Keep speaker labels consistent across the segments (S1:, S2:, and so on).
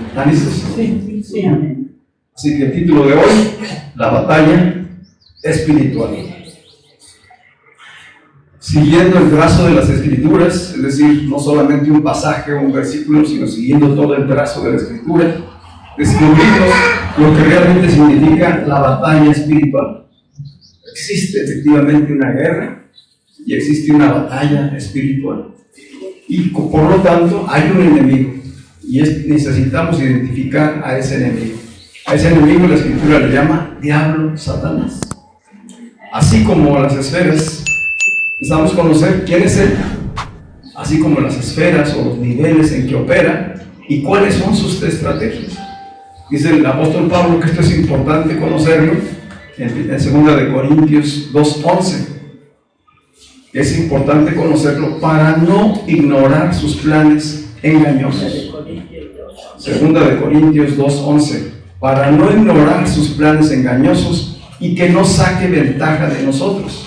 S1: ¿Están listos?
S2: Sí, sí, amén.
S1: Así que el título de hoy, la batalla espiritual. Siguiendo el trazo de las Escrituras, es decir, no solamente un pasaje o un versículo, sino siguiendo todo el trazo de la Escritura, descubrimos lo que realmente significa la batalla espiritual. Existe efectivamente una guerra y existe una batalla espiritual. Y por lo tanto hay un enemigo. Y necesitamos identificar a ese enemigo. A ese enemigo la Escritura le llama diablo, Satanás. Así como las esferas, necesitamos conocer quién es él, así como las esferas o los niveles en que opera y cuáles son sus estrategias. Dice el apóstol Pablo que esto es importante conocerlo en 2 Corintios 2:11. Es importante conocerlo para no ignorar sus planes engañosos. 2 Corintios 2:11, para no ignorar sus planes engañosos y que no saque ventaja de nosotros.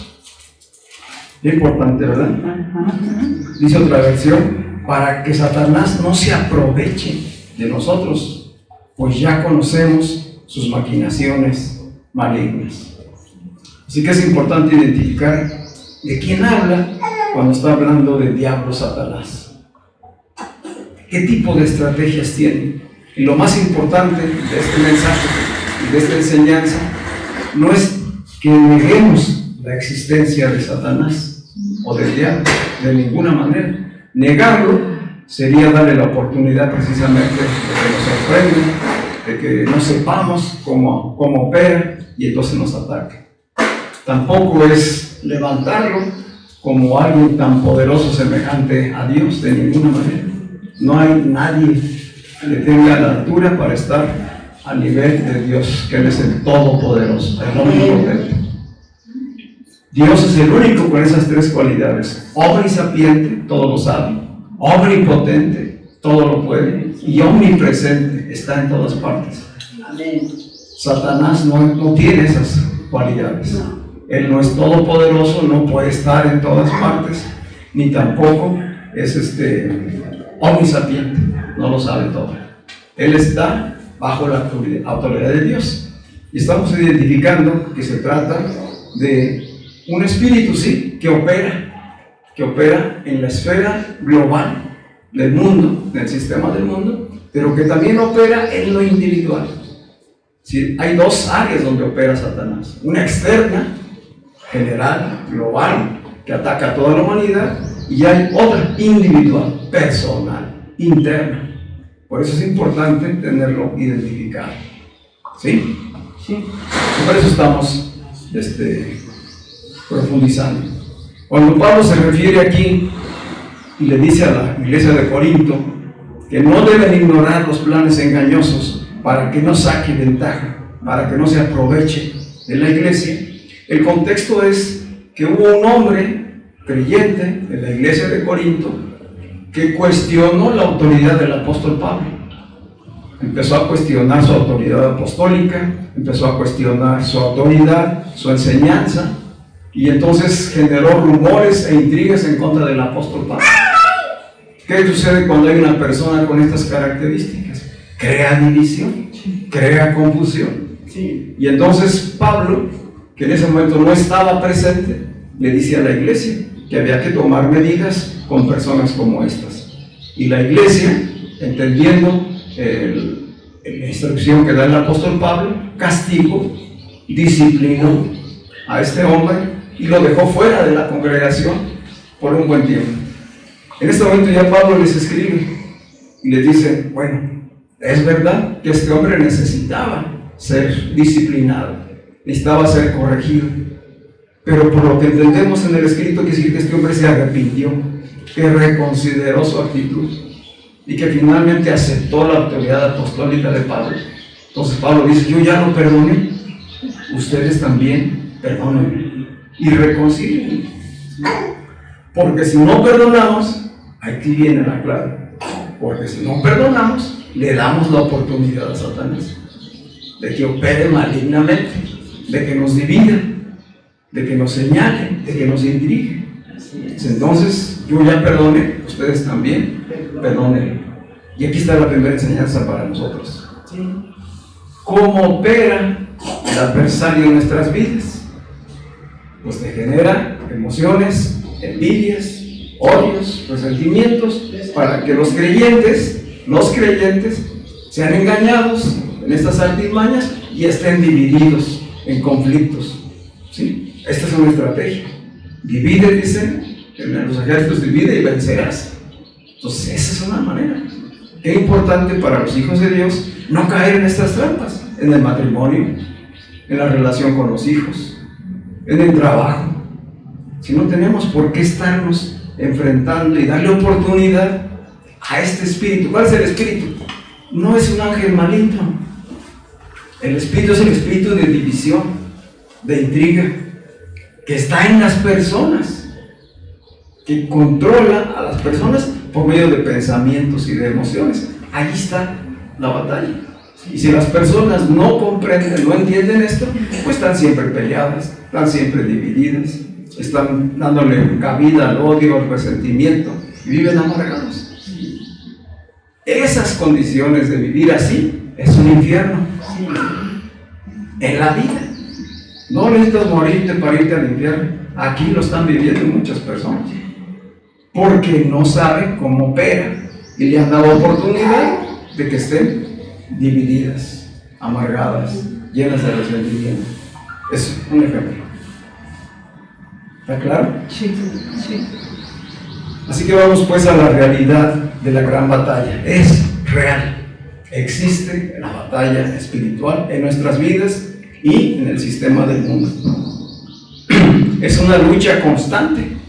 S1: Es importante, ¿verdad? Dice otra versión, para que Satanás no se aproveche de nosotros, pues ya conocemos sus maquinaciones malignas. Así que es importante identificar de quién habla cuando está hablando del diablo, Satanás. ¿Qué tipo de estrategias tiene? Y lo más importante de este mensaje y de esta enseñanza no es que neguemos la existencia de Satanás o del diablo, de ninguna manera. Negarlo sería darle la oportunidad precisamente de que nos sorprenda, de que no sepamos cómo opera y entonces nos ataque. Tampoco es levantarlo como alguien tan poderoso semejante a Dios, de ninguna manera. No hay nadie que le tenga la altura para estar a nivel de Dios, que Él es el Todopoderoso, el Omnipotente. Dios es el único con esas tres cualidades: omnisapiente, todo lo sabe; omnipotente, todo lo puede; y omnipresente, está en todas partes. Satanás no tiene esas cualidades. Él no es todopoderoso, no puede estar en todas partes, ni tampoco es omnisapiente, no lo sabe todo. Él está bajo la autoridad de Dios. Y estamos identificando que se trata de un espíritu, sí, que opera en la esfera global del mundo, del sistema del mundo, pero que también opera en lo individual. Sí, hay dos áreas donde opera Satanás: una externa, general, global, que ataca a toda la humanidad, y hay otra individual, personal, interna. Por eso es importante tenerlo identificado. ¿Sí? Sí. Por eso estamos profundizando. Cuando Pablo se refiere aquí y le dice a la iglesia de Corinto que no deben ignorar los planes engañosos para que no saque ventaja, para que no se aproveche de la iglesia, el contexto es que hubo un hombre creyente de la iglesia de Corinto que cuestionó la autoridad del apóstol Pablo. Empezó a cuestionar su autoridad apostólica, empezó a cuestionar su autoridad, su enseñanza, y entonces generó rumores e intrigas en contra del apóstol Pablo. ¿Qué sucede cuando hay una persona con estas características? Crea división, crea confusión. Y entonces Pablo, que en ese momento no estaba presente, le dice a la iglesia que había que tomar medidas con personas como estas. Y la iglesia, entendiendo la instrucción que da el apóstol Pablo, castigó, disciplinó a este hombre y lo dejó fuera de la congregación por un buen tiempo. En este momento ya Pablo les escribe y les dice: bueno, es verdad que este hombre necesitaba ser disciplinado, necesitaba ser corregido, pero por lo que entendemos en el escrito, que decir que este hombre se arrepintió, que reconsideró su actitud y que finalmente aceptó la autoridad apostólica de Pablo. Entonces Pablo dice: yo ya lo perdoné, ustedes también perdónenme y reconcilien. Porque si no perdonamos, aquí viene la clave. Porque si no perdonamos, le damos la oportunidad a Satanás de que opere malignamente, de que nos divida, de que nos señale, de que nos intrigue. Entonces, yo ya perdoné, ustedes también, perdonen. Y aquí está la primera enseñanza para nosotros. ¿Cómo opera el adversario en nuestras vidas? Pues te genera emociones, envidias, odios, resentimientos, para que los creyentes sean engañados en estas artimañas y estén divididos en conflictos. ¿Sí? Esta es una estrategia. Divide, dicen, en los ejércitos divide y vencerás. Entonces esa es una manera. Qué importante para los hijos de Dios no caer en estas trampas, en el matrimonio, en la relación con los hijos, en el trabajo. Si no tenemos por qué estarnos enfrentando y darle oportunidad a este espíritu. ¿Cuál es el espíritu? No es un ángel maligno. El espíritu es el espíritu de división, de intriga, que está en las personas, que controla a las personas por medio de pensamientos y de emociones. Ahí está la batalla. Y si las personas no comprenden, no entienden esto, pues están siempre peleadas, están siempre divididas, están dándole cabida al odio, al resentimiento, y viven amargados. Esas condiciones de vivir así es un infierno en la vida. No necesitas morirte para irte al infierno. Aquí lo están viviendo muchas personas porque no saben cómo opera y le han dado oportunidad de que estén divididas, amargadas, llenas de resentimiento. Es un ejemplo. ¿Está claro?
S2: Sí.
S1: Así que vamos pues a la realidad de la gran batalla. Es real. Existe la batalla espiritual en nuestras vidas y en el sistema del mundo. Es una lucha constante.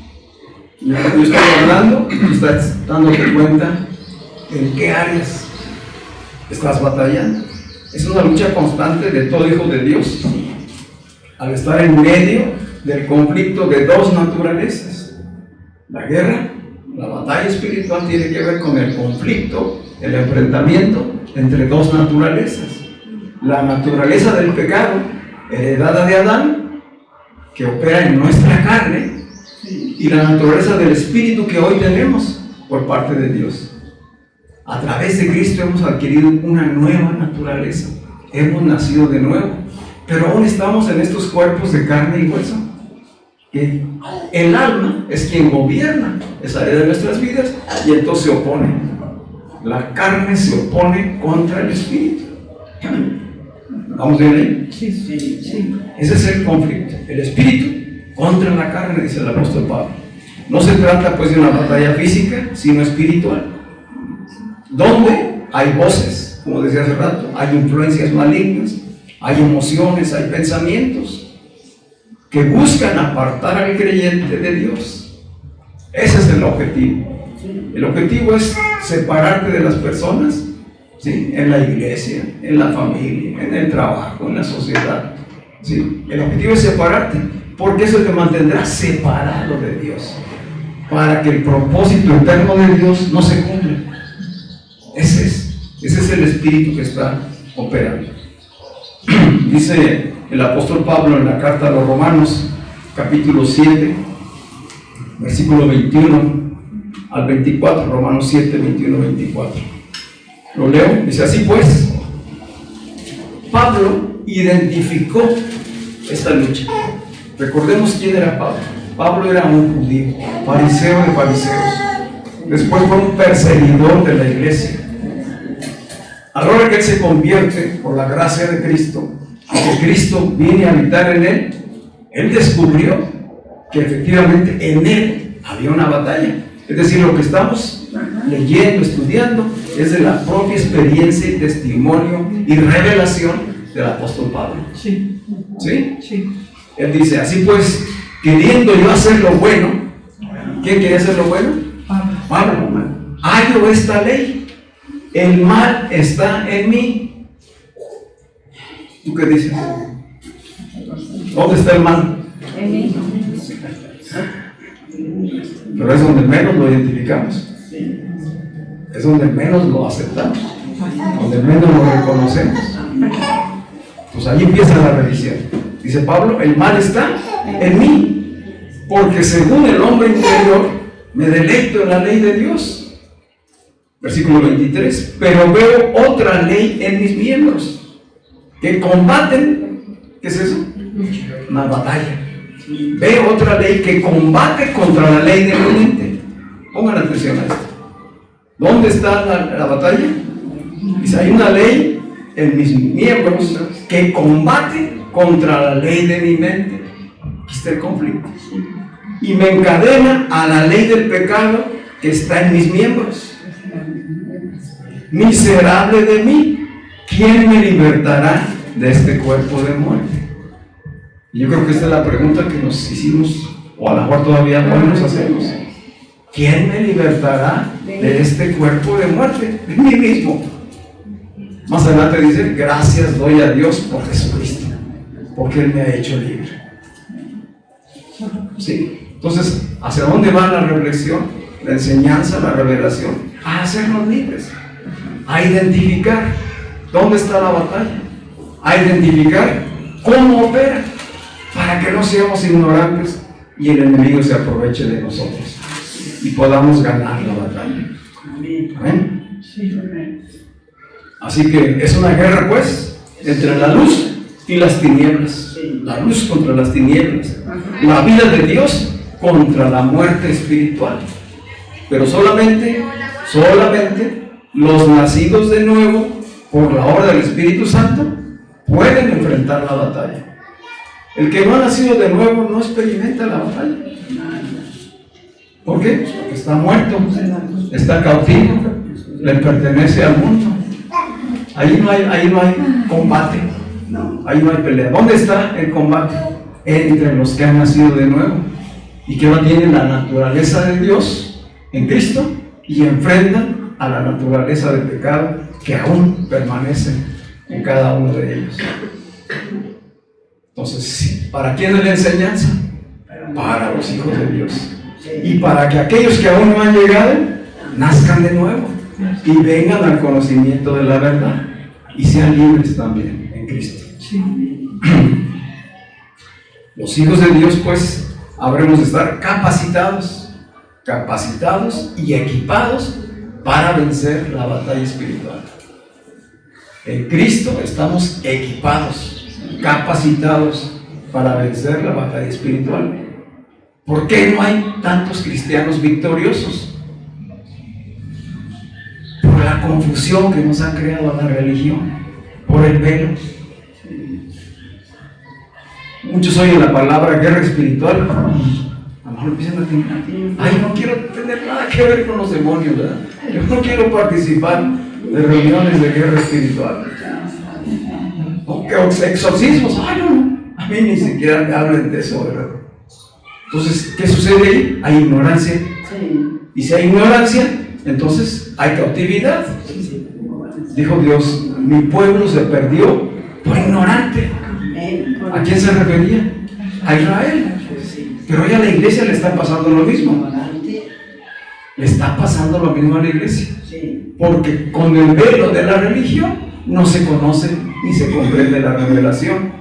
S1: Yo estoy hablando, tú estás dándote cuenta en qué áreas estás batallando. Es una lucha constante de todo hijo de Dios al estar en medio del conflicto de dos naturalezas. La guerra, la batalla espiritual tiene que ver con el conflicto, el enfrentamiento entre dos naturalezas. La naturaleza del pecado, heredada de Adán, que opera en nuestra carne, y la naturaleza del Espíritu que hoy tenemos por parte de Dios. A través de Cristo hemos adquirido una nueva naturaleza, hemos nacido de nuevo, pero aún estamos en estos cuerpos de carne y hueso. El alma es quien gobierna esa área de nuestras vidas y entonces se opone. La carne se opone contra el Espíritu. ¿Vamos bien ahí?
S2: Sí.
S1: Ese es el conflicto. El Espíritu contra la carne, dice el apóstol Pablo. No se trata pues de una batalla física, sino espiritual, donde hay voces, como decía hace rato, hay influencias malignas, hay emociones, hay pensamientos que buscan apartar al creyente de Dios. Ese es el objetivo. El objetivo es separarte de las personas, ¿sí? En la iglesia, en la familia, en el trabajo, en la sociedad, ¿sí? El objetivo es separarte, porque eso te mantendrá separado de Dios, para que el propósito eterno de Dios no se cumpla. Ese es el espíritu que está operando. Dice el apóstol Pablo en la carta a los Romanos, capítulo 7, versículo 21 al 24, Romanos 7, 21, 24. Lo leo, dice así pues, Pablo identificó esta lucha. Recordemos quién era Pablo. Pablo era un judío, fariseo de fariseos. Después fue un perseguidor de la iglesia. A la hora que él se convierte por la gracia de Cristo, que Cristo viene a habitar en él descubrió que efectivamente en él había una batalla. Es decir, lo que estamos leyendo, estudiando, es de la propia experiencia y testimonio y revelación del apóstol Pablo.
S2: Sí.
S1: Él dice, así pues, queriendo yo hacer lo bueno, ¿quién quería hacer lo bueno? Pablo. Hallo esta ley, el mal está en mí. ¿Tú qué dices? ¿Dónde está el mal?
S2: En mí.
S1: Pero es donde menos lo identificamos. Es donde menos lo aceptamos. Donde menos lo reconocemos. Pues ahí empieza la revisión. Dice Pablo, el mal está en mí, porque según el hombre interior me deleito en la ley de Dios. Versículo 23, pero veo otra ley en mis miembros, que combaten, ¿qué es eso? Una batalla. Veo otra ley que combate contra la ley de mi mente. Pongan atención a esto. ¿Dónde está la batalla? Dice, hay una ley en mis miembros que combate contra la ley de mi mente. Aquí está el conflicto. Y me encadena a la ley del pecado que está en mis miembros. Miserable de mí, ¿quién me libertará de este cuerpo de muerte? Y yo creo que esta es la pregunta que nos hicimos, o a lo mejor todavía hoy nos hacemos. ¿Quién me libertará de este cuerpo de muerte? De mí mismo. Más adelante dice, gracias doy a Dios por Jesucristo, porque Él me ha hecho libre. ¿Sí? Entonces, ¿hacia dónde va la reflexión, la enseñanza, la revelación? A hacernos libres, a identificar dónde está la batalla, a identificar cómo opera, para que no seamos ignorantes y el enemigo se aproveche de nosotros y podamos ganar la batalla. ¿Amén? Así que es una guerra, pues, entre la luz y las tinieblas. La luz contra las tinieblas. La vida de Dios contra la muerte espiritual. Pero solamente los nacidos de nuevo por la obra del Espíritu Santo pueden enfrentar la batalla. El que no ha nacido de nuevo no experimenta la batalla. ¿Por qué? Porque está muerto, está cautivo, le pertenece al mundo. Ahí no hay combate, ahí no hay pelea. ¿Dónde está el combate? Entre los que han nacido de nuevo y que ahora tienen la naturaleza de Dios en Cristo y enfrentan a la naturaleza del pecado que aún permanece en cada uno de ellos. Entonces, ¿para quién es la enseñanza? Para los hijos de Dios. Y para que aquellos que aún no han llegado nazcan de nuevo y vengan al conocimiento de la verdad y sean libres también en Cristo. Los hijos de Dios, pues, habremos de estar capacitados y equipados para vencer la batalla espiritual. En Cristo estamos equipados, capacitados para vencer la batalla espiritual. ¿Por qué no hay tantos cristianos victoriosos? Por la confusión que nos ha creado la religión, por el velo. Muchos oyen la palabra guerra espiritual, a lo mejor empiezan a tener, ay, no quiero tener nada que ver con los demonios, ¿verdad? Yo no quiero participar de reuniones de guerra espiritual. O exorcismos, ay, no, a mí ni siquiera me hablen de eso, ¿verdad? Entonces, ¿qué sucede ahí? Hay ignorancia. Y si hay ignorancia, entonces hay cautividad. Dijo Dios, mi pueblo se perdió por ignorante. ¿A quién se refería? A Israel. Pero hoy a la iglesia le está pasando lo mismo. Le está pasando lo mismo a la iglesia. Porque con el velo de la religión no se conoce ni se comprende la revelación.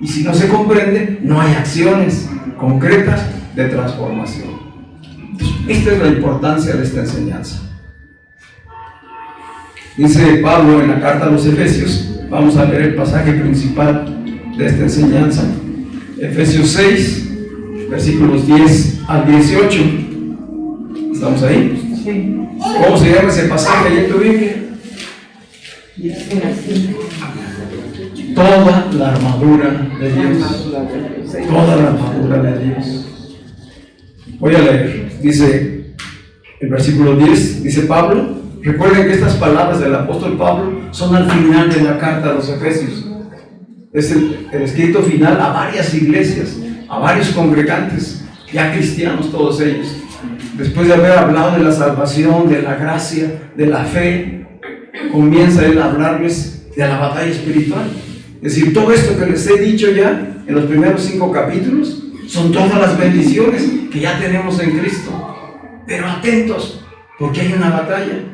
S1: Y si no se comprende, no hay acciones concretas de transformación. Entonces, esta es la importancia de esta enseñanza. Dice Pablo en la carta a los Efesios, vamos a leer el pasaje principal de esta enseñanza, Efesios 6, versículos 10 al 18. ¿Estamos ahí? Sí. ¿Cómo se llama ese pasaje ahí en tu Biblia? Toda la armadura de Dios. Toda la armadura de Dios. Voy a leer. Dice el versículo 10, dice Pablo. Recuerden que estas palabras del apóstol Pablo son al final de la carta a los Efesios. Es el escrito final a varias iglesias, a varios congregantes, ya cristianos todos ellos. Después de haber hablado de la salvación, de la gracia, de la fe, comienza él a hablarles de la batalla espiritual. Es decir, todo esto que les he dicho ya en los primeros 5 capítulos son todas las bendiciones que ya tenemos en Cristo. Pero atentos, porque hay una batalla.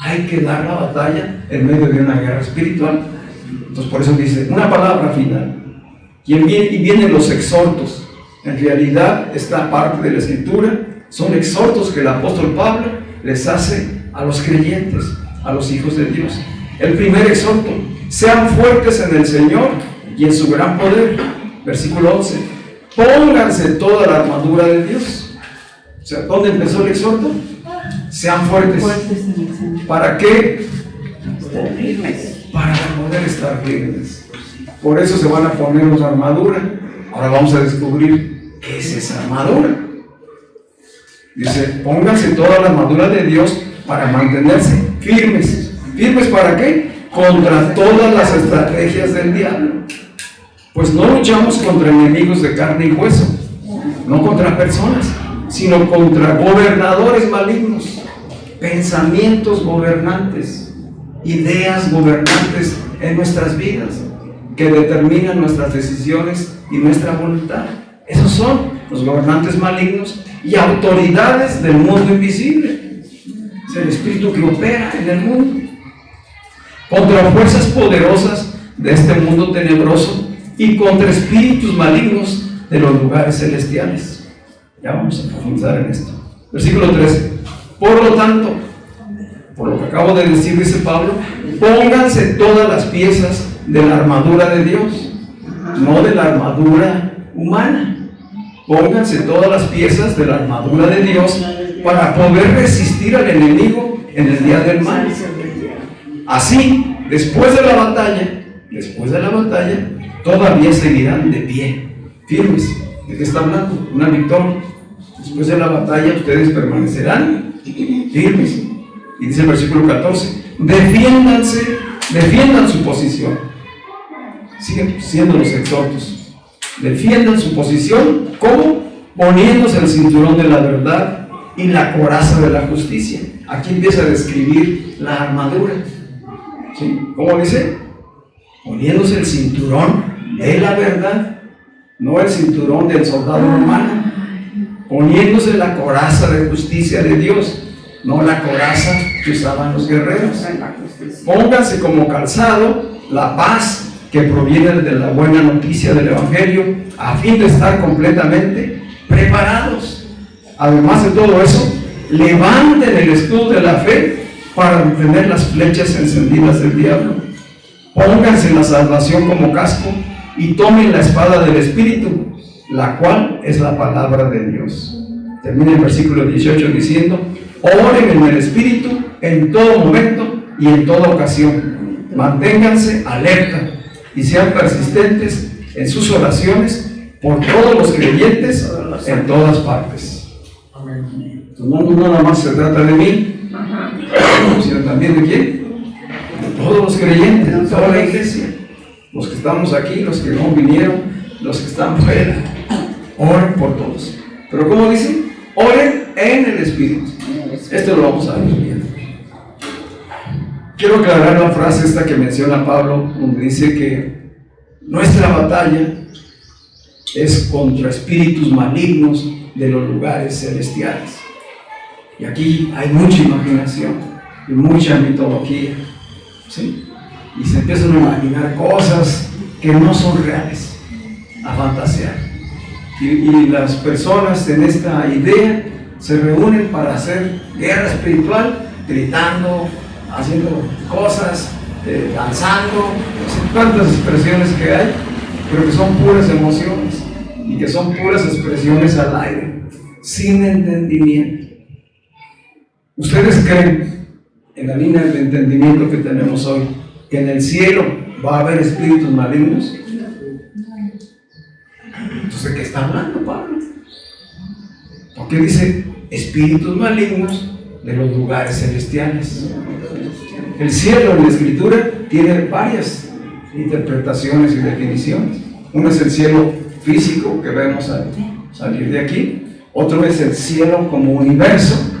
S1: Hay que dar la batalla en medio de una guerra espiritual. Entonces por eso dice, una palabra final. Y vienen los exhortos. En realidad, esta parte de la Escritura son exhortos que el apóstol Pablo les hace a los creyentes, a los hijos de Dios. El primer exhorto: sean fuertes en el Señor y en su gran poder. Versículo 11: pónganse toda la armadura de Dios. O sea, ¿dónde empezó el exhorto? Sean fuertes. ¿Para qué? Para poder estar firmes. Por eso se van a poner una armadura. Ahora vamos a descubrir qué es esa armadura. Dice, pónganse toda la armadura de Dios para mantenerse firmes. ¿Firmes para qué? Contra todas las estrategias del diablo. Pues no luchamos contra enemigos de carne y hueso, no contra personas, sino contra gobernadores malignos, pensamientos gobernantes, ideas gobernantes en nuestras vidas, que determinan nuestras decisiones y nuestra voluntad. Esos son los gobernantes malignos y autoridades del mundo invisible. Es el espíritu que opera en el mundo. Contra fuerzas poderosas de este mundo tenebroso y contra espíritus malignos de los lugares celestiales. Ya vamos a profundizar en esto. Versículo 13. Por lo tanto, por lo que acabo de decir, dice Pablo, pónganse todas las piezas de la armadura de Dios, no de la armadura humana. Pónganse todas las piezas de la armadura de Dios para poder resistir al enemigo en el día del mal. Así, después de la batalla, todavía seguirán de pie, firmes. ¿De qué está hablando? Una victoria. Después de la batalla ustedes permanecerán firmes. Y dice el versículo 14, defiendan su posición. Siguen siendo los exhortos. Defiendan su posición, ¿cómo? Poniéndose el cinturón de la verdad y la coraza de la justicia. Aquí empieza a describir la armadura. ¿Sí? ¿Cómo dice? Poniéndose el cinturón de la verdad, no el cinturón del soldado romano. Poniéndose la coraza de justicia de Dios, no la coraza que usaban los guerreros. Pónganse como calzado la paz que proviene de la buena noticia del Evangelio, a fin de estar completamente preparados. Además de todo eso, levanten el escudo de la fe para detener las flechas encendidas del diablo. Pónganse la salvación como casco y tomen la espada del Espíritu, la cual es la palabra de Dios. Termina el versículo 18 diciendo, oren en el Espíritu en todo momento y en toda ocasión. Manténganse alerta y sean persistentes en sus oraciones por todos los creyentes en todas partes. No nada más se trata de mí, sino también de quién? De todos los creyentes, de toda la iglesia. Los que estamos aquí, los que no vinieron, los que están fuera. Oren por todos. Pero ¿cómo dice? Oren en el Espíritu. Esto lo vamos a ver bien. Quiero aclarar la frase esta que menciona Pablo, donde dice que nuestra batalla es contra espíritus malignos de los lugares celestiales. Y aquí hay mucha imaginación y mucha mitología, ¿sí? Y se empiezan a imaginar cosas que no son reales, a fantasear. Y las personas en esta idea se reúnen para hacer guerra espiritual, gritando, haciendo cosas, danzando, no sé cuántas expresiones que hay, pero que son puras emociones y que son puras expresiones al aire, sin entendimiento. ¿Ustedes creen, en la línea de entendimiento que tenemos hoy, que en el cielo va a haber espíritus malignos? Entonces, ¿de qué está hablando Pablo? Porque dice espíritus malignos de los lugares celestiales. El cielo en la Escritura tiene varias interpretaciones y definiciones. Uno es el cielo físico que vemos al salir de aquí, otro es el cielo como universo,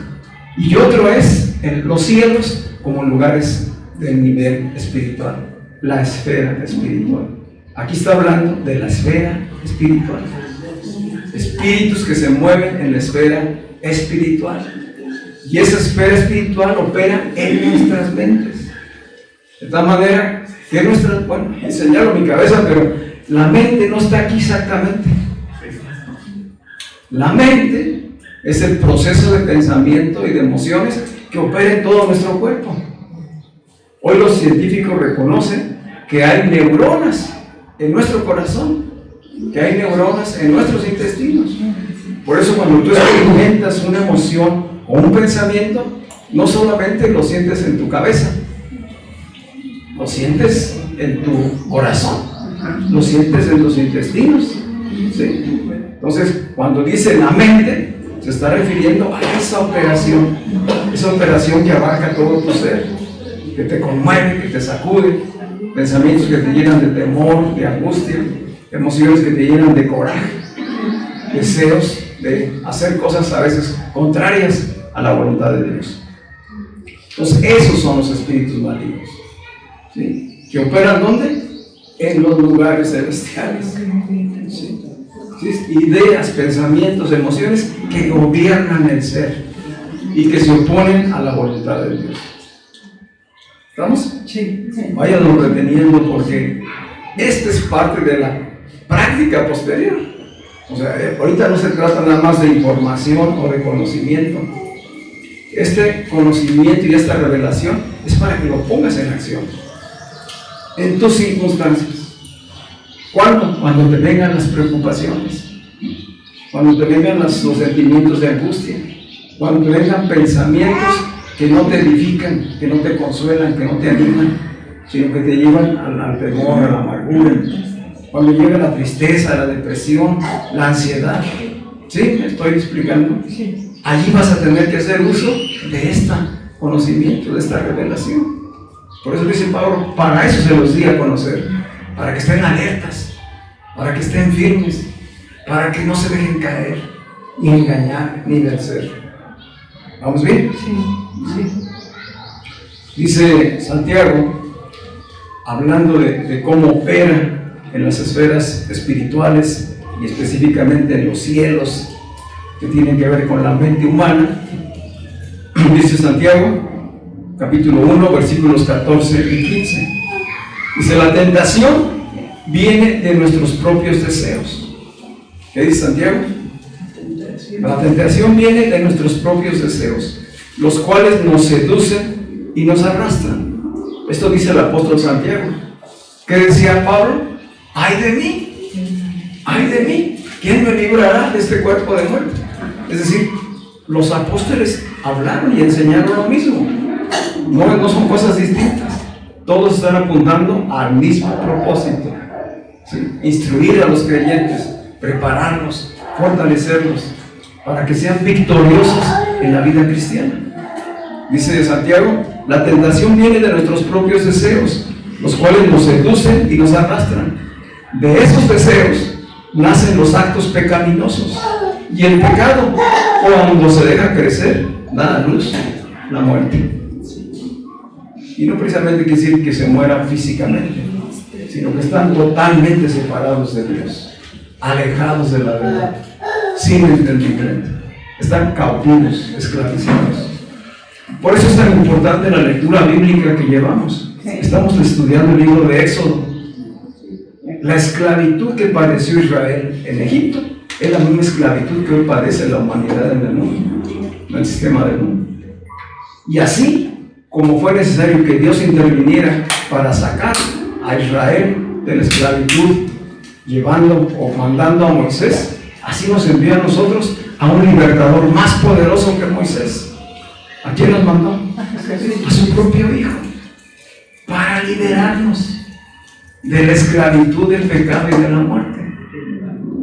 S1: y otro es los cielos como lugares del nivel espiritual, la esfera espiritual. Aquí está hablando de la esfera espiritual. espíritus que se mueven en la esfera espiritual. Y esa esfera espiritual opera en nuestras mentes. De tal manera que señalo mi cabeza, pero la mente no está aquí exactamente. La mente es el proceso de pensamiento y de emociones que opera en todo nuestro cuerpo. Hoy los científicos reconocen que hay neuronas en nuestro corazón, que hay neuronas en nuestros intestinos. Por eso cuando tú experimentas una emoción o un pensamiento, no solamente lo sientes en tu cabeza, lo sientes en tu corazón, lo sientes en tus intestinos, ¿sí? Entonces, cuando dice la mente, se está refiriendo a esa operación que abarca todo tu ser, que te conmueve, que te sacude, pensamientos que te llenan de temor, de angustia, emociones que te llenan de coraje, deseos de hacer cosas a veces contrarias a la voluntad de Dios. Entonces, esos son los espíritus malignos, ¿sí? Que operan ¿dónde? En los lugares celestiales, ¿sí? ¿Sí? Ideas, pensamientos, emociones que gobiernan el ser y que se oponen a la voluntad de Dios. ¿Estamos?
S2: Sí.
S1: Váyanos reteniendo, porque esta es parte de la práctica posterior. O sea, ahorita no se trata nada más de información o de conocimiento. Este conocimiento y esta revelación es para que lo pongas en acción en tus circunstancias. ¿Cuándo? Cuando te vengan las preocupaciones, cuando te vengan los sentimientos de angustia, cuando te vengan pensamientos que no te edifican, que no te consuelan, que no te animan, sino que te llevan al temor, a la amargura. Cuando llega la tristeza, la depresión, la ansiedad. ¿Sí? ¿Me estoy explicando?
S2: Sí.
S1: Allí vas a tener que hacer uso de este conocimiento, de esta revelación. Por eso dice Pablo, para eso se los di a conocer, para que estén alertas, para que estén firmes, para que no se dejen caer, ni engañar, ni vencer. ¿Vamos bien?
S2: Sí.
S1: Dice Santiago, hablando de cómo opera en las esferas espirituales y específicamente en los cielos que tienen que ver con la mente humana, dice Santiago, capítulo 1, versículos 14 y 15. Dice, la tentación viene de nuestros propios deseos. ¿Qué dice Santiago? La tentación viene de nuestros propios deseos, los cuales nos seducen y nos arrastran. Esto dice el apóstol Santiago. ¿Qué decía Pablo? ¡Ay de mí! ¡Ay de mí! ¿Quién me librará de este cuerpo de muerte? Es decir, los apóstoles hablaron y enseñaron lo mismo. No son cosas distintas. Todos están apuntando al mismo propósito, ¿sí? Instruir a los creyentes, prepararlos, fortalecerlos, para que sean victoriosos en la vida cristiana. Dice Santiago, la tentación viene de nuestros propios deseos, los cuales nos seducen y nos arrastran. De esos deseos nacen los actos pecaminosos, y el pecado, cuando se deja crecer, da a luz la muerte. Y no precisamente quiere decir que se mueran físicamente, sino que están totalmente separados de Dios, alejados de la verdad, sin entendimiento, están cautivos, esclavizados. Por eso es tan importante la lectura bíblica que llevamos. Estamos estudiando el libro de Éxodo. La esclavitud que padeció Israel en Egipto es la misma esclavitud que hoy padece la humanidad en el mundo, en el sistema del mundo. Y así como fue necesario que Dios interviniera para sacar a Israel de la esclavitud, llevando o mandando a Moisés, así nos envía a nosotros a un libertador más poderoso que Moisés. ¿A quién nos mandó? A su propio Hijo, para liberarnos de la esclavitud del pecado y de la muerte,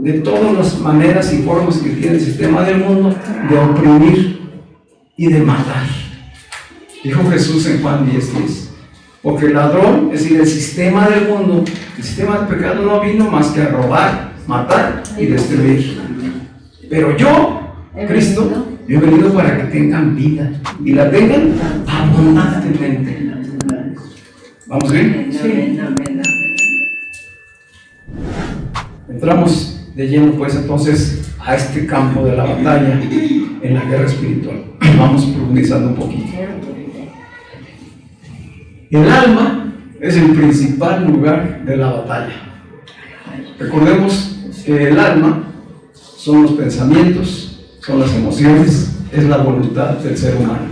S1: de todas las maneras y formas que tiene el sistema del mundo de oprimir y de matar. Dijo Jesús en Juan 10:10, porque el ladrón, es decir, el sistema del mundo, el sistema del pecado no vino más que a robar, matar y destruir. Pero yo, Cristo, he venido para que tengan vida y la tengan abundantemente. ¿Vamos bien?
S2: Sí.
S1: Entramos de lleno pues entonces a este campo de la batalla en la guerra espiritual. Vamos profundizando un poquito. El alma es el principal lugar de la batalla. Recordemos que el alma son los pensamientos, son las emociones, es la voluntad del ser humano.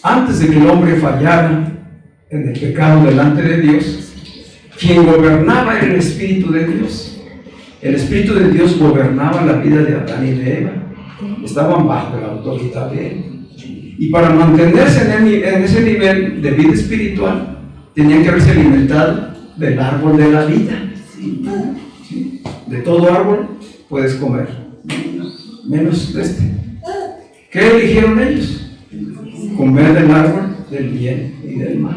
S1: Antes de que el hombre fallara en el pecado delante de Dios, quien gobernaba era el Espíritu de Dios. El Espíritu de Dios gobernaba la vida de Adán y de Eva. Estaban bajo la autoridad de Él. Y para mantenerse en ese nivel de vida espiritual, tenían que haberse alimentado del árbol de la vida. ¿Sí? De todo árbol puedes comer, menos de este. ¿Qué eligieron ellos? Comer del árbol del bien y del mal.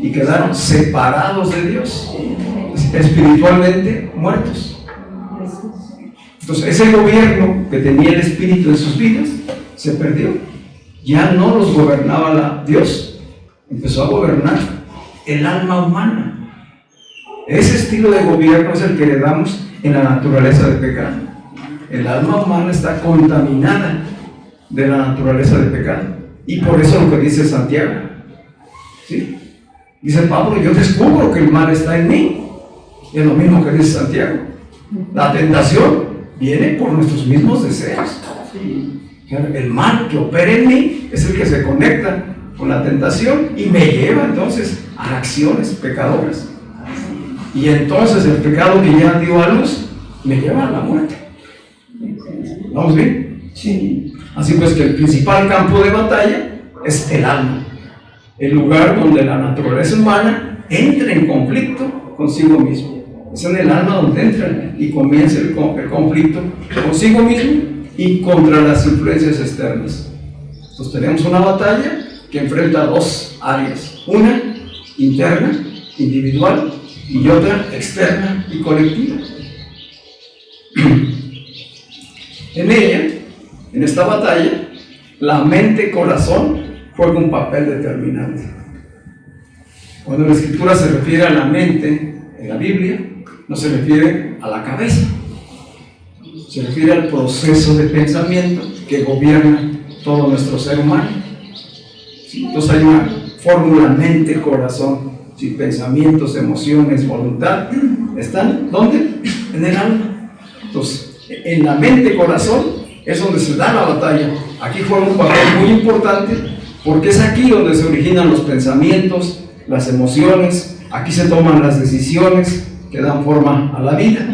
S1: Y quedaron separados de Dios, espiritualmente muertos. Entonces, ese gobierno que tenía el Espíritu en sus vidas se perdió. Ya no los gobernaba Dios, empezó a gobernar el alma humana. Ese estilo de gobierno es el que le damos en la naturaleza del pecado. El alma humana está contaminada de la naturaleza del pecado. Y por eso lo que dice Santiago, ¿sí? Dice Pablo, yo descubro que el mal está en mí. Y es lo mismo que dice Santiago. La tentación viene por nuestros mismos deseos. El mal que opera en mí es el que se conecta con la tentación y me lleva entonces a acciones pecadoras. Y entonces el pecado que ya dio a luz me lleva a la muerte. ¿Vamos bien? Sí. Así pues que el principal campo de batalla es el alma, el lugar donde la naturaleza humana entra en conflicto consigo mismo. Es en el alma donde entra y comienza el conflicto consigo mismo y contra las influencias externas. Entonces tenemos una batalla que enfrenta dos áreas, una interna, individual, y otra externa y colectiva. En ella, en esta batalla, la mente-corazón juega un papel determinante. Cuando la Escritura se refiere a la mente en la Biblia, no se refiere a la cabeza, se refiere al proceso de pensamiento que gobierna todo nuestro ser humano. ¿Sí? Entonces hay una fórmula mente-corazón, ¿sí? Pensamientos, emociones, voluntad, ¿están dónde? En el alma. Entonces, en la mente-corazón es donde se da la batalla. Aquí juega un papel muy importante porque es aquí donde se originan los pensamientos, las emociones, aquí se toman las decisiones que dan forma a la vida.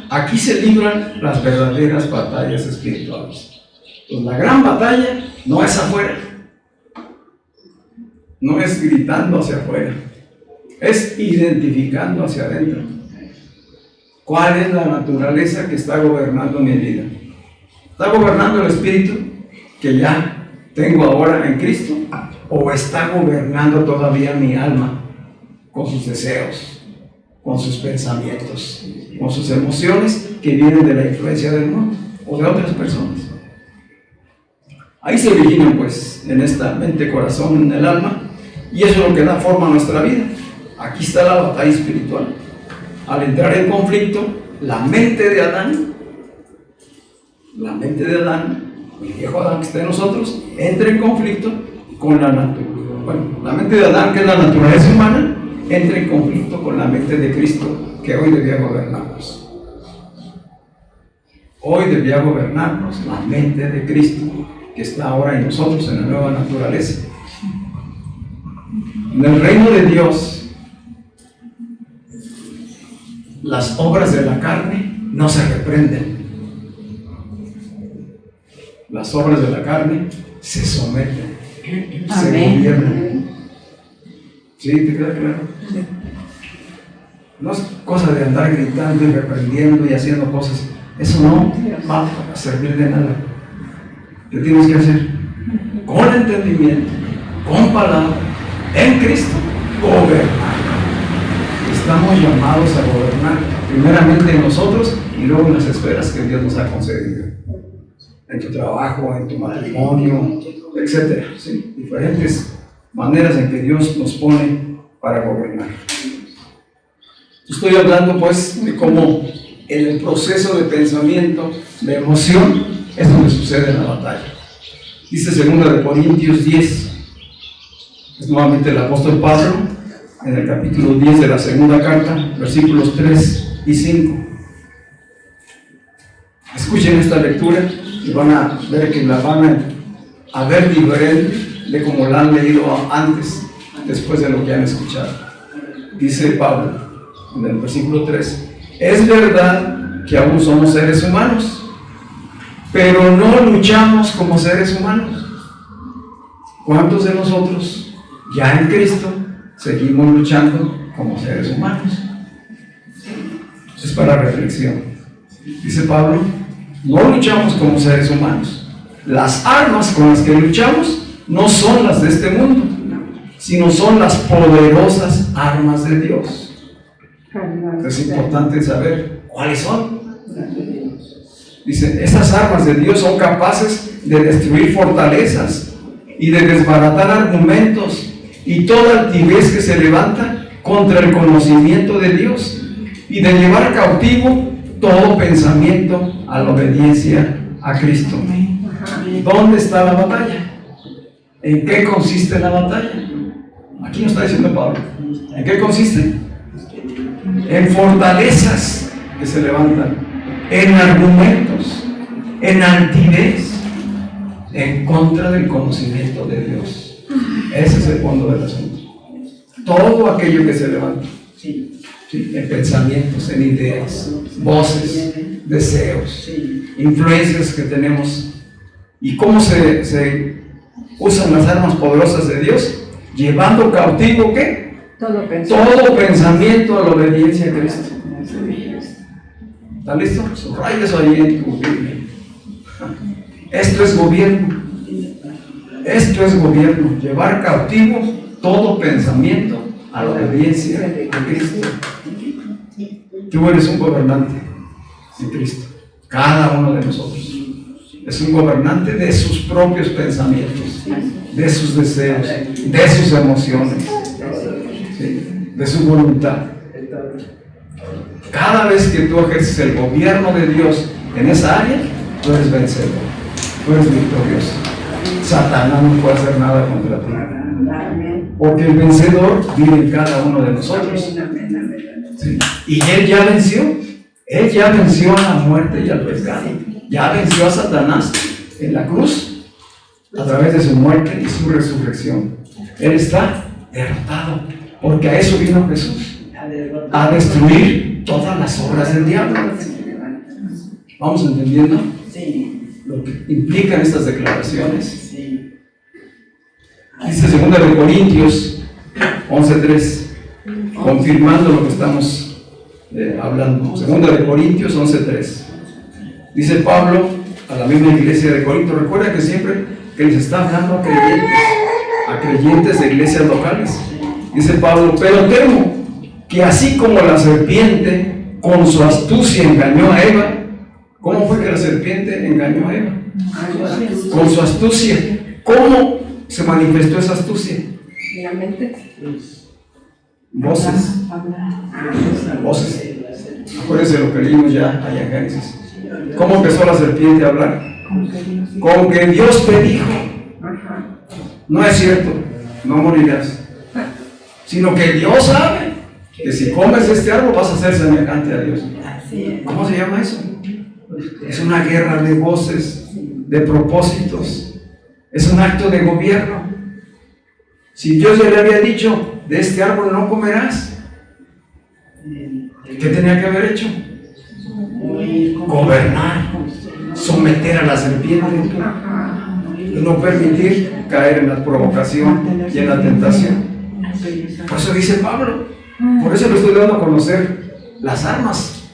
S1: Aquí se libran las verdaderas batallas espirituales. Pues la gran batalla no es afuera, no es gritando hacia afuera, es identificando hacia adentro. ¿Cuál es la naturaleza que está gobernando mi vida? ¿Está gobernando el espíritu que ya tengo ahora en Cristo? ¿O está gobernando todavía mi alma con sus deseos, con sus pensamientos, con sus emociones que vienen de la influencia del mundo o de otras personas? Ahí se originan pues en esta mente, corazón, en el alma, y eso es lo que da forma a nuestra vida. Aquí está la batalla espiritual. Al entrar en conflicto, la mente de Adán, el viejo Adán que está en nosotros, entra en conflicto con la naturaleza. Bueno, la mente de Adán, que es la naturaleza humana, entra en conflicto con la mente de Cristo, que hoy debía gobernarnos. Hoy debía gobernarnos la mente de Cristo, que está ahora en nosotros, en la nueva naturaleza. En el reino de Dios, las obras de la carne no se reprenden. Las obras de la carne se someten, se gobiernan. ¿Sí? ¿Te queda claro? Sí. No es cosa de andar gritando y reprendiendo y haciendo cosas. Eso no va a servir de nada. ¿Qué tienes que hacer? Con entendimiento, con palabra, en Cristo, gobernar. Estamos llamados a gobernar, primeramente en nosotros y luego en las esferas que Dios nos ha concedido. En tu trabajo, en tu matrimonio, etc. ¿Sí? Diferentes maneras en que Dios nos pone para gobernar. Estoy hablando pues de cómo en el proceso de pensamiento, de emoción, es donde sucede la batalla. Dice 2 Corintios 10, es nuevamente el apóstol Pablo, en el capítulo 10 de la segunda carta, versículos 3 y 5. Escuchen esta lectura y van a ver que la van a ver diferente de como la han leído antes, después de lo que han escuchado. Dice Pablo, en el versículo 3, es verdad que aún somos seres humanos, pero no luchamos como seres humanos. ¿Cuántos de nosotros, ya en Cristo, seguimos luchando como seres humanos? Es para reflexión. Dice Pablo, no luchamos como seres humanos. Las armas con las que luchamos no son las de este mundo, sino son las poderosas armas de Dios. Es importante saber cuáles son. Dice, estas armas de Dios son capaces de destruir fortalezas y de desbaratar argumentos y toda altivez que se levanta contra el conocimiento de Dios y de llevar cautivo todo pensamiento a la obediencia a Cristo. ¿Dónde está la batalla? ¿En qué consiste la batalla? Aquí nos está diciendo Pablo. ¿En qué consiste? En fortalezas que se levantan, en argumentos, en altivez, en contra del conocimiento de Dios. Ese es el fondo del asunto. Todo aquello que se levanta, en pensamientos, en ideas, voces, deseos, influencias que tenemos. ¿Y cómo se usan las armas poderosas de Dios? Llevando cautivo, ¿qué? Todo pensamiento a la obediencia a Cristo. ¿Está listo? Subraya eso ahí en tu Biblia. Esto es gobierno. Esto es gobierno. Llevar cautivo todo pensamiento a la obediencia a Cristo. Tú eres un gobernante en Cristo. Cada uno de nosotros es un gobernante de sus propios pensamientos, de sus deseos, de sus emociones, de su voluntad. Cada vez que tú ejerces el gobierno de Dios en esa área, tú eres vencedor, tú eres victorioso. Satanás no puede hacer nada contra ti, porque el vencedor vive en cada uno de nosotros. Sí. Y Él ya venció. Él ya venció a la muerte y al pecado. Ya venció a Satanás en la cruz a través de su muerte y su resurrección. Él está derrotado, porque a eso vino Jesús, a destruir todas las obras del diablo. ¿Vamos entendiendo lo que implican estas declaraciones? Dice 2 Corintios 11:3, confirmando lo que estamos hablando. 2 Corintios 11:3. Dice Pablo a la misma iglesia de Corinto. Recuerda que siempre que les está hablando a creyentes de iglesias locales. Dice Pablo, pero temo que así como la serpiente con su astucia engañó a Eva. ¿Cómo fue que la serpiente engañó a Eva? Con su astucia. ¿Cómo se manifestó esa astucia?
S2: En la mente.
S1: Voces. Voces. Acuérdense lo que leímos ya allá en Génesis. ¿Cómo empezó la serpiente a hablar? Con que Dios te dijo. No es cierto, no morirás. Sino que Dios sabe que si comes este árbol vas a ser semejante a Dios. ¿Cómo se llama eso? Es una guerra de voces, de propósitos. Es un acto de gobierno. Si Dios ya le había dicho, de este árbol no comerás, ¿qué tenía que haber hecho? Gobernar, someter a la serpiente y no permitir caer en la provocación y en la tentación. Por eso dice Pablo, por eso le estoy dando a conocer las armas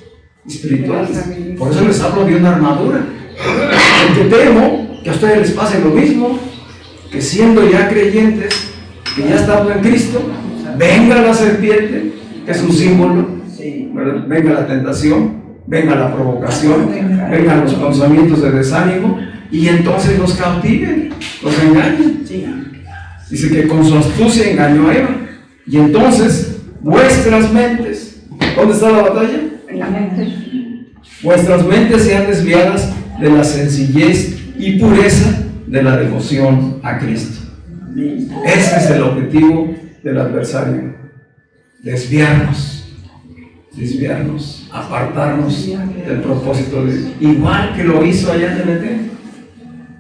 S1: espirituales, por eso les hablo de una armadura, porque temo que a ustedes les pase lo mismo, que siendo ya creyentes, que ya estando en Cristo, venga la serpiente, que es un símbolo, ¿verdad? Venga la tentación, venga la provocación, vengan los pensamientos de desánimo, y entonces los cautiven, los engañen. Dice que con su astucia engañó a Eva, y entonces vuestras mentes, ¿dónde está la batalla?
S2: En la mente.
S1: Vuestras mentes sean desviadas de la sencillez y pureza de la devoción a Cristo. Ese es el objetivo del adversario. Desviarnos, apartarnos del propósito de Dios. Igual que lo hizo allá en el Edén.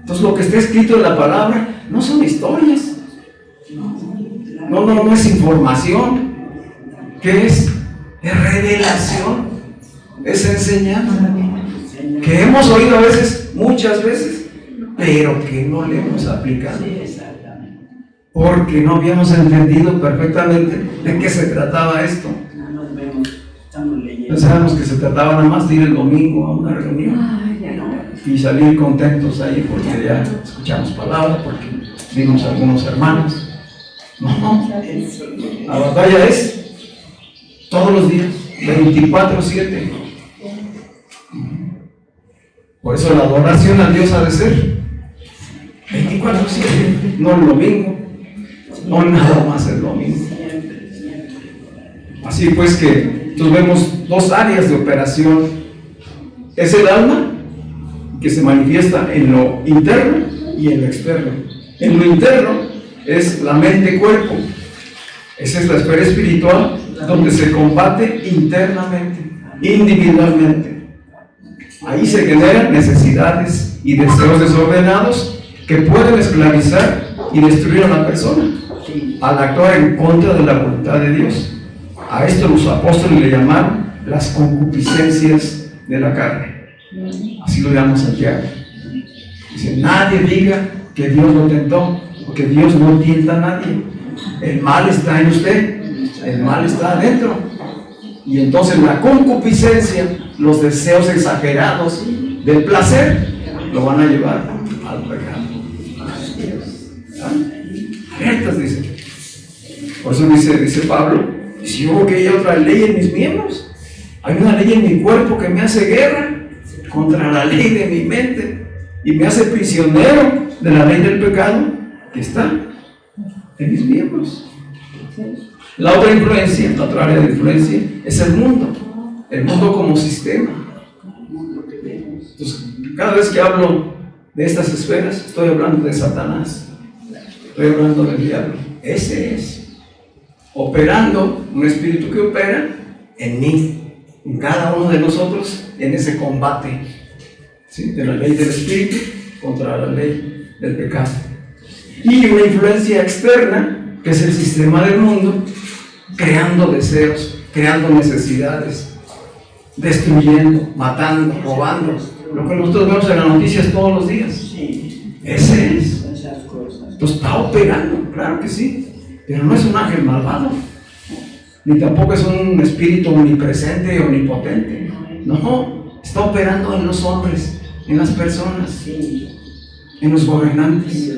S1: Entonces lo que está escrito en la palabra no son historias. No es información. ¿Qué es? Es revelación. Es enseñanza. Que hemos oído a veces, muchas veces, pero que no le hemos aplicado. Porque no habíamos entendido perfectamente de qué se trataba esto. Pensábamos que se trataba nada más de ir el domingo a una reunión y salir contentos ahí porque ya escuchamos palabras, porque vimos a algunos hermanos. No, la batalla es todos los días, 24/7. Por eso la adoración a Dios ha de ser 24/7, no el domingo, no nada más el domingo. Así pues que entonces vemos dos áreas de operación. Es el alma, que se manifiesta en lo interno y en lo externo. En lo interno es la mente-cuerpo. Esa es la esfera espiritual donde se combate internamente, individualmente. Ahí se generan necesidades y deseos desordenados que pueden esclavizar y destruir a la persona al actuar en contra de la voluntad de Dios. A esto los apóstoles le llamaron las concupiscencias de la carne. Así lo llama Santiago. Dice, nadie diga que Dios lo tentó, porque Dios no tienta a nadie. El mal está en usted, el mal está adentro. Y entonces la concupiscencia, los deseos exagerados del placer, lo van a llevar al pecado. Alertas, dice. Por eso dice Pablo, si yo veo que hay otra ley en mis miembros, hay una ley en mi cuerpo que me hace guerra contra la ley de mi mente y me hace prisionero de la ley del pecado que está en mis miembros. La otra influencia, la otra área de influencia es el mundo como sistema. Entonces, cada vez que hablo de estas esferas, estoy hablando de Satanás, estoy hablando del diablo. Ese es operando, un espíritu que opera en mí, en cada uno de nosotros, en ese combate, ¿sí?, de la ley del espíritu contra la ley del pecado. Y una influencia externa, que es el sistema del mundo, creando deseos, creando necesidades, destruyendo, matando, robando, lo que nosotros vemos en las noticias todos los días. Ese es. Entonces está operando, claro que sí. Pero no es un ángel malvado, ni tampoco es un espíritu omnipresente, omnipotente. No, está operando en los hombres, en las personas, en los gobernantes,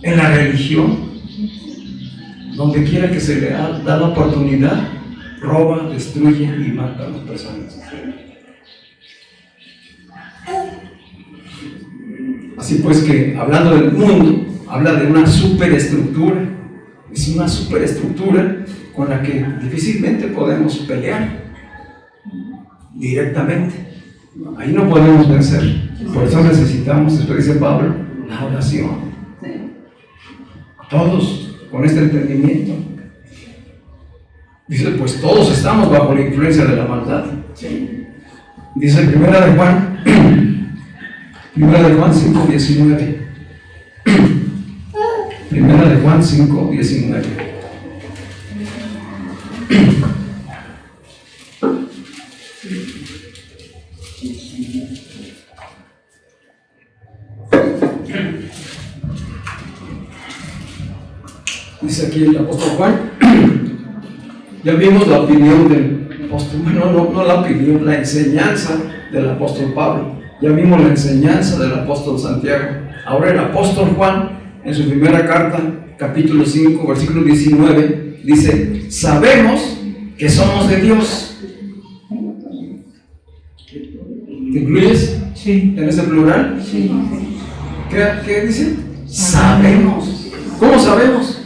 S1: en la religión. Donde quiera que se le ha dado oportunidad, roba, destruye y mata a las personas. Así pues que, hablando del mundo, habla de una superestructura. Es una superestructura con la que difícilmente podemos pelear directamente. Ahí no podemos vencer. Por eso necesitamos, esto dice Pablo, la oración. Todos con este entendimiento. Dice, pues todos estamos bajo la influencia de la maldad. Dice Primera de Juan 5:19. Primera de Juan 5:19. Dice aquí el apóstol Juan. Ya vimos la opinión del apóstol, bueno, no la opinión, la enseñanza del apóstol Pablo. Ya vimos la enseñanza del apóstol Santiago. Ahora el apóstol Juan, en su primera carta, capítulo 5, versículo 19, dice, sabemos que somos de Dios. ¿Te incluyes?
S2: Sí.
S1: ¿En ese plural?
S2: Sí.
S1: ¿Qué dice? Sabemos. ¿Cómo sabemos?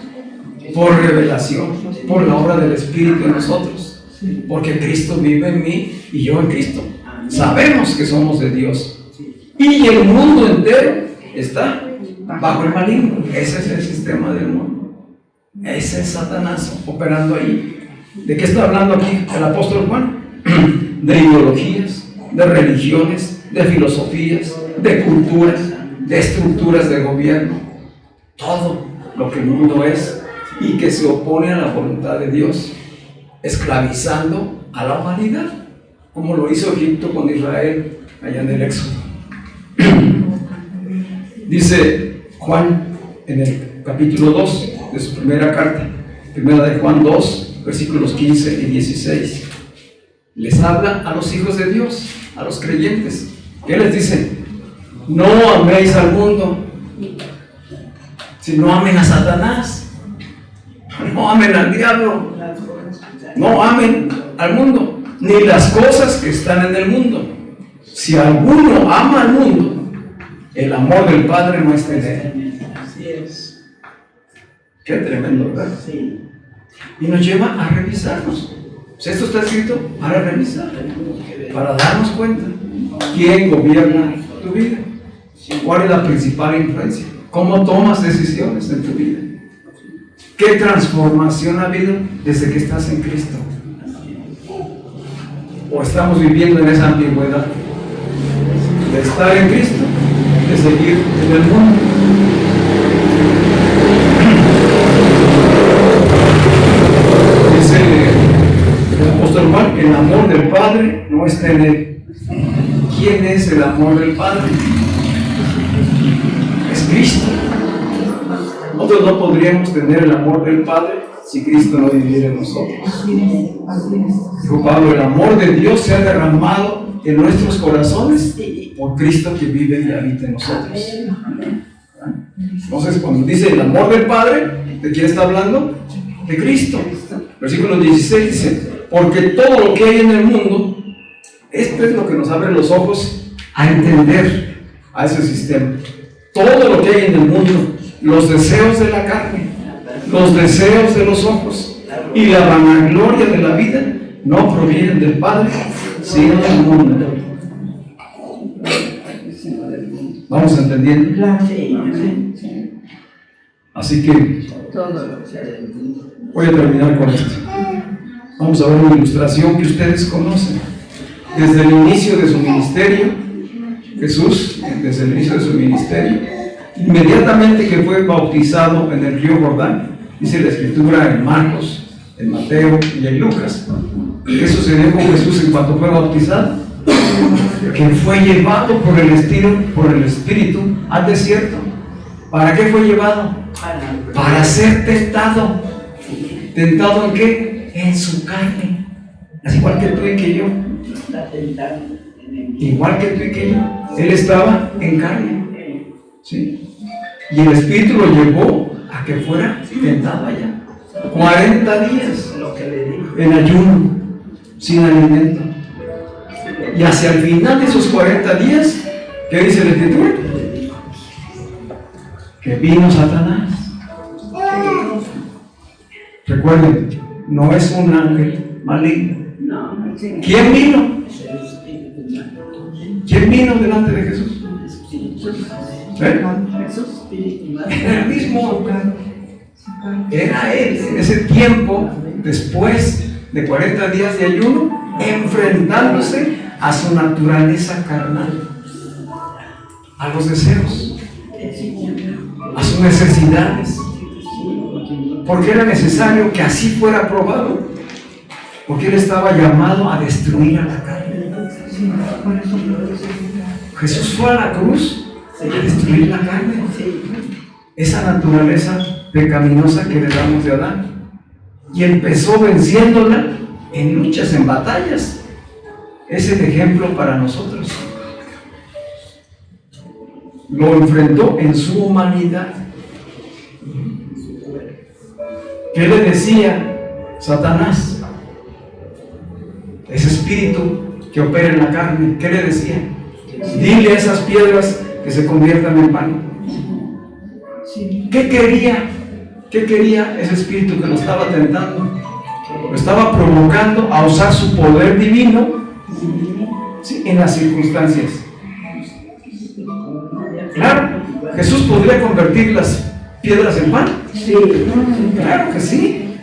S1: Por revelación, por la obra del Espíritu en nosotros. Porque Cristo vive en mí y yo en Cristo. Sabemos que somos de Dios. Y el mundo entero está bajo el maligno. Ese es el sistema del mundo. Ese es Satanás operando ahí. ¿De qué está hablando aquí el apóstol Juan? De ideologías, de religiones, de filosofías, de culturas, de estructuras de gobierno. Todo lo que el mundo es y que se opone a la voluntad de Dios, esclavizando a la humanidad, como lo hizo Egipto con Israel allá en el Éxodo. Dice Juan en el capítulo 2 de su primera carta, primera de Juan 2, versículos 15 y 16. Les habla a los hijos de Dios, a los creyentes. ¿Qué les dice? No améis al mundo, sino amen a Satanás. No amen al diablo. No amen al mundo, ni las cosas que están en el mundo. Si alguno ama al mundo, el amor del Padre no está en él.
S2: Así es.
S1: Qué tremendo, ¿verdad?
S2: Sí.
S1: Y nos lleva a revisarnos. Pues esto está escrito para revisar, para darnos cuenta quién gobierna tu vida, cuál es la principal influencia, cómo tomas decisiones en tu vida, qué transformación ha habido desde que estás en Cristo. O estamos viviendo en esa ambigüedad de estar en Cristo, de seguir en el mundo. Dice el apóstol Juan, el amor del Padre no está en él. ¿Quién es el amor del Padre? Es Cristo. Nosotros no podríamos tener el amor del Padre si Cristo no viviera en nosotros. Dijo Pablo, el amor de Dios se ha derramado en nuestros corazones por Cristo que vive y habita en nosotros. Entonces, cuando dice el amor del Padre, ¿de quién está hablando? De Cristo. Versículo 16 dice, porque todo lo que hay en el mundo, esto es lo que nos abre los ojos a entender a ese sistema. Todo lo que hay en el mundo, los deseos de la carne, los deseos de los ojos y la vanagloria de la vida no provienen del Padre, sino del mundo. ¿Vamos entendiendo? Así que voy a terminar con esto. Vamos a ver una ilustración que ustedes conocen. Desde el inicio de su ministerio, Jesús, desde el inicio de su ministerio, inmediatamente que fue bautizado en el río Jordán, dice la Escritura en Marcos, en Mateo y en Lucas, ¿qué sucedió con Jesús en cuanto fue bautizado? Que fue llevado por el Espíritu al desierto. ¿Para qué fue llevado? Para ser tentado. ¿Tentado en qué? En su carne. Así igual que tú y que yo. Igual que tú y que yo. Él estaba en carne. ¿Sí? Y el Espíritu lo llevó a que fuera tentado allá. 40 días en ayuno, sin alimento. Y hacia el final de esos 40 días, ¿qué dice la Escritura? Que vino Satanás. Recuerden, no es un ángel maligno. ¿Quién vino? ¿Quién vino delante de Jesús? Era el mismo. Era él en ese tiempo, después de 40 días de ayuno, enfrentándose a su naturaleza carnal, a los deseos, a sus necesidades, porque era necesario que así fuera probado, porque él estaba llamado a destruir a la carne. Jesús fue a la cruz a destruir la carne, esa naturaleza pecaminosa que le damos de Adán, y empezó venciéndola en luchas, en batallas. Es el ejemplo para nosotros. Lo enfrentó en su humanidad. ¿Qué le decía Satanás? Ese espíritu que opera en la carne, ¿qué le decía? Dile a esas piedras que se conviertan en pan. ¿Qué quería? ¿Qué quería ese espíritu que lo estaba tentando? Lo estaba provocando a usar su poder divino Sí, en las circunstancias. Claro, Jesús podría convertir las piedras en pan.
S2: Sí.
S1: Claro que sí.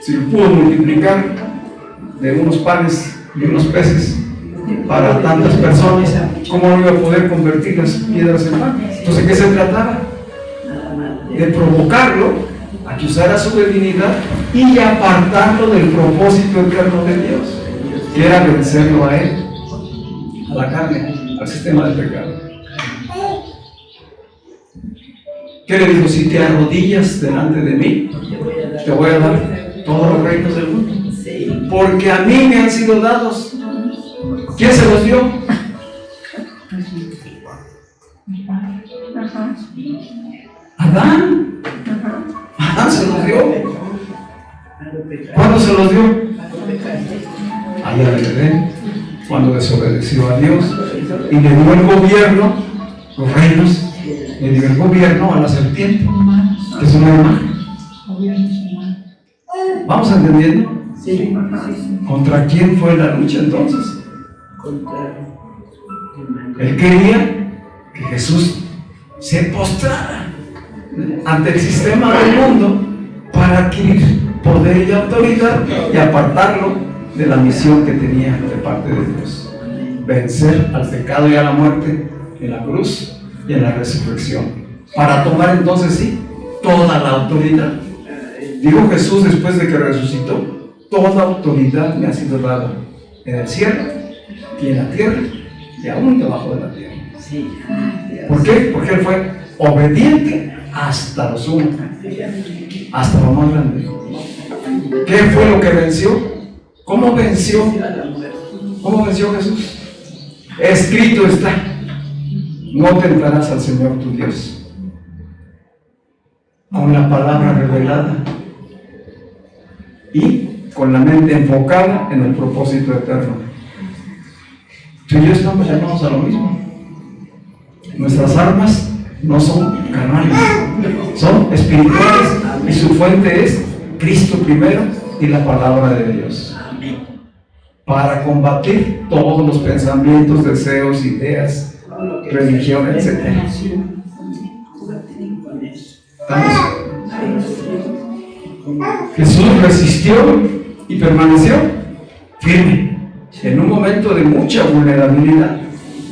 S1: Si lo pudo multiplicar de unos panes y unos peces para tantas personas, ¿cómo no iba a poder convertir las piedras en pan? Entonces, ¿qué se trataba? De provocarlo a que usara su divinidad y apartarlo del propósito eterno de Dios, que era vencerlo a él, a la carne, al sistema del pecado. ¿Qué le dijo? Si te arrodillas delante de mí, te voy a dar todos los reinos del mundo, porque a mí me han sido dados. ¿Quién se los dio? Adán. Adán se los dio. ¿Cuándo se los dio? Allá en Edén, cuando desobedeció a Dios y le dio el gobierno, los reinos, le dio el gobierno a la serpiente, que es una imagen. ¿Vamos entendiendo?
S2: Sí.
S1: ¿Contra quién fue la lucha entonces? Él quería que Jesús se postrara ante el sistema del mundo para adquirir poder y autoridad y apartarlo de la misión que tenía de parte de Dios: vencer al pecado y a la muerte en la cruz y en la resurrección, para tomar entonces sí toda la autoridad. Dijo Jesús después de que resucitó: toda autoridad me ha sido dada en el cielo y en la tierra y aún debajo de la tierra. ¿Por qué? Porque él fue obediente hasta lo sumo, hasta lo más grande. ¿Qué fue lo que venció? ¿Cómo venció? ¿Cómo venció Jesús? Escrito está: no tentarás al Señor tu Dios. Con la palabra revelada y con la mente enfocada en el propósito eterno. Tú y yo estamos llamados a lo mismo. Nuestras armas no son carnales, son espirituales, y su fuente es Cristo primero y la palabra de Dios, para combatir todos los pensamientos, deseos, ideas, religión, etc. ¿Estamos? Jesús resistió y permaneció firme en un momento de mucha vulnerabilidad.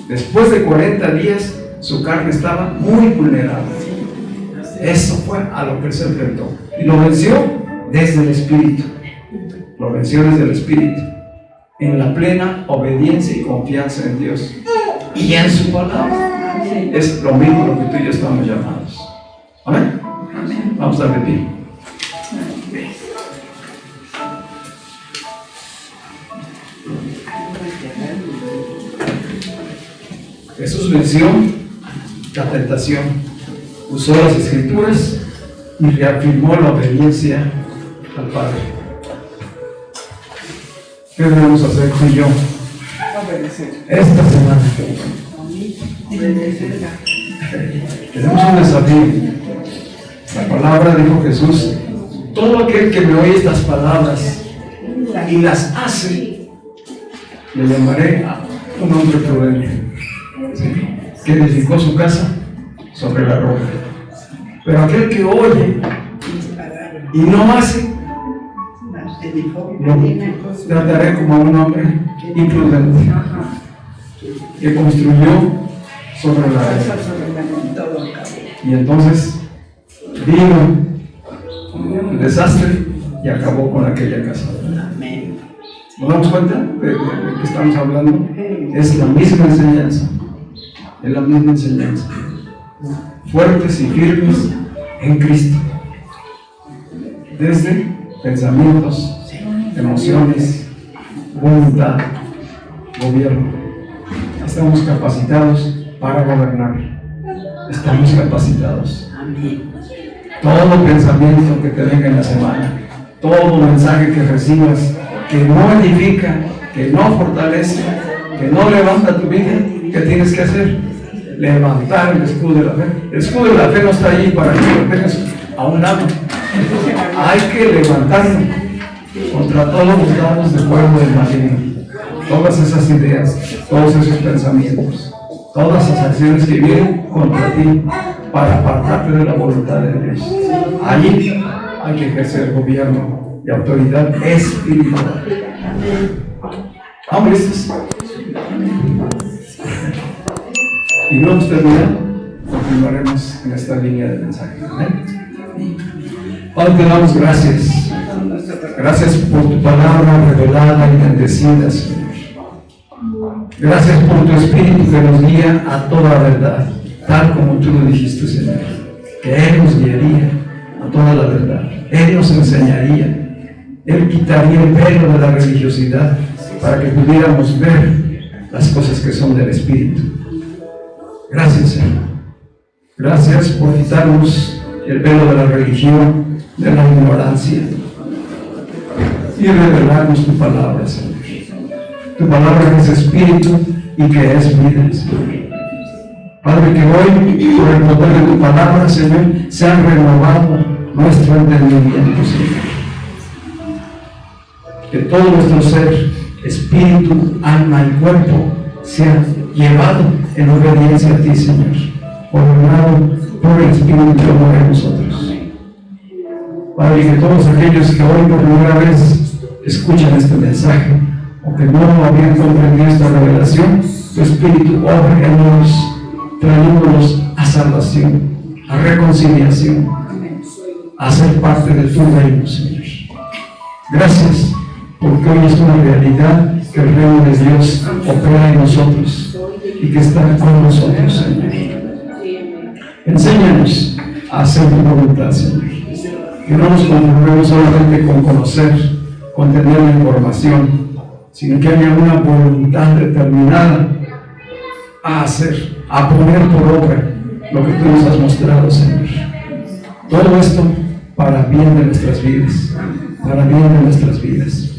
S1: Después de 40 días su carne estaba muy vulnerable. Eso fue a lo que él se enfrentó, y lo venció desde el Espíritu. Lo venció desde el Espíritu, en la plena obediencia y confianza en Dios y en su palabra. Es lo mismo lo que tú y yo estamos llamados. Amén. Vamos a repetir. Jesús venció la tentación, usó las Escrituras y reafirmó la obediencia al Padre. ¿Qué debemos hacer tú y yo esta semana? Tenemos un desafío. La palabra, dijo Jesús: todo aquel que me oye estas palabras y las hace, le llamaré un hombre prudente, que edificó su casa sobre la roca. Pero aquel que oye y no hace, lo trataré como a un hombre imprudente, que construyó sobre la arena. Y entonces vino el desastre y acabó con aquella casa. ¿Nos damos cuenta de que estamos hablando? Es la misma enseñanza. Es la misma enseñanza. Fuertes y firmes en Cristo. Desde pensamientos, emociones, voluntad, gobierno. Estamos capacitados para gobernar. Estamos capacitados. Todo pensamiento que te venga en la semana, todo mensaje que recibas que no edifica, que no fortalece, que no levanta tu vida, ¿qué tienes que hacer? Levantar el escudo de la fe. El escudo de la fe no está ahí para que lo tengas a un lado. Hay que levantarlo contra todos los lados del fuego del maligno. todas esas ideas, todos esos pensamientos, todas esas acciones que vienen contra ti para apartarte de la voluntad de Dios. Allí hay que ejercer gobierno y autoridad espiritual. ¿Estamos listos? Y luego continuaremos en esta línea de mensaje. ¿Amén? Padre, te damos gracias. Gracias por tu palabra revelada y bendecida, Señor. Gracias por tu Espíritu que nos guía a toda verdad, tal como tú lo dijiste, Señor. Que Él nos guiaría a toda la verdad. Él nos enseñaría. Él quitaría el velo de la religiosidad para que pudiéramos ver las cosas que son del Espíritu. Gracias, Señor. Gracias por quitarnos el velo de la religión, de la ignorancia, y revelarnos tu palabra, Señor. Tu palabra que es espíritu y que es vida, Señor. Padre, que hoy, por el poder de tu palabra, Señor, se ha renovado nuestro entendimiento, Señor. Que todo nuestro ser, espíritu, alma y cuerpo, sea llevado en obediencia a ti, Señor, gobernado por el Espíritu que mora en nosotros. Padre, que todos aquellos que hoy por primera vez escuchan este mensaje o que no habían comprendido esta revelación, tu Espíritu obra en ellos, trayéndolos a salvación, a reconciliación, a ser parte de tu reino, Señor. Gracias, porque hoy es una realidad que el reino de Dios opera en nosotros y que está con nosotros, Señor. Enséñanos a hacer tu voluntad, Señor. Que no nos conformemos solamente con conocer, con tener la información, sino que haya una voluntad determinada a hacer, a poner por obra lo que tú nos has mostrado, Señor. Todo esto para bien de nuestras vidas, para bien de nuestras vidas.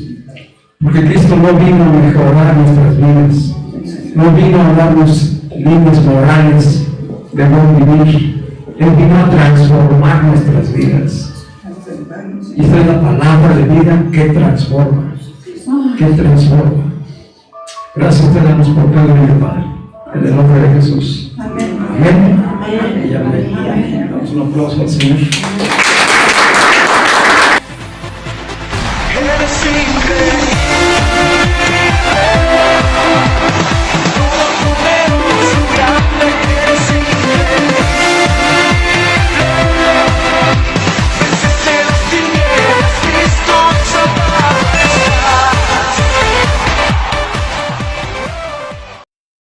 S1: Porque Cristo no vino a mejorar nuestras vidas, no vino a darnos líneas morales de buen vivir. Él vino a transformar nuestras vidas. Y esta es la palabra de vida que transforma, que transforma. Gracias te damos por todo ello, Padre, en el nombre de Jesús. Amén. Amén. Y amén. Damos un aplauso al Señor.